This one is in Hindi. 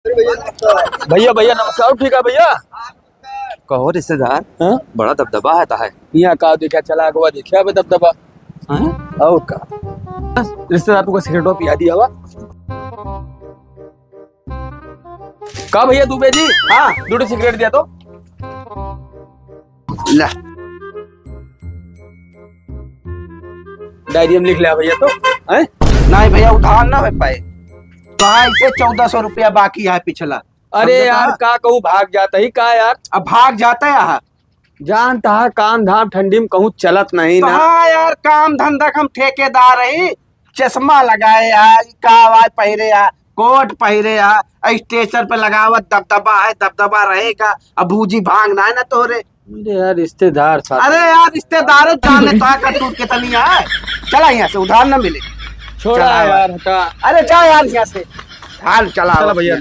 भैया भैया नमस्कार। ठीक है भैया। कहो रिश्तेदार। हाँ? बड़ा दबदबा आता है यहाँ का देखा चला हुआ देखा दबदबा। और का रिश्तेदार तुमको सिगरेट पिया दिया हुआ का भैया दुबे जी। हाँ दूसरी सिगरेट दिया तो ला। डायरी में लिख लिया भैया तो है? नहीं भैया उधार ना हो पाए तो इसे 1400 रुपया बाकी है पिछला। अरे यार का कहूँ भाग जाता ही का यार। अब भाग जाता है यहाँ। जानता है काम धाम ठंडी में कहूँ चलत नहीं ना। हाँ यार काम धंधा हम ठेकेदार है। चश्मा लगाए है कावाज पहरे है कोट पहरे है स्टेशन पे लगावत दबदबा है दबदबा रहेगा। अब भूजी भागना है ना तोरे। अरे यार रिश्तेदार साथ। अरे यार रिश्तेदार जाने कटूट के तनी है। चला यहाँ से उधार न मिले। छोड़ा यार हटा। अरे जा यार यहाँ से हाल चला चला भैया।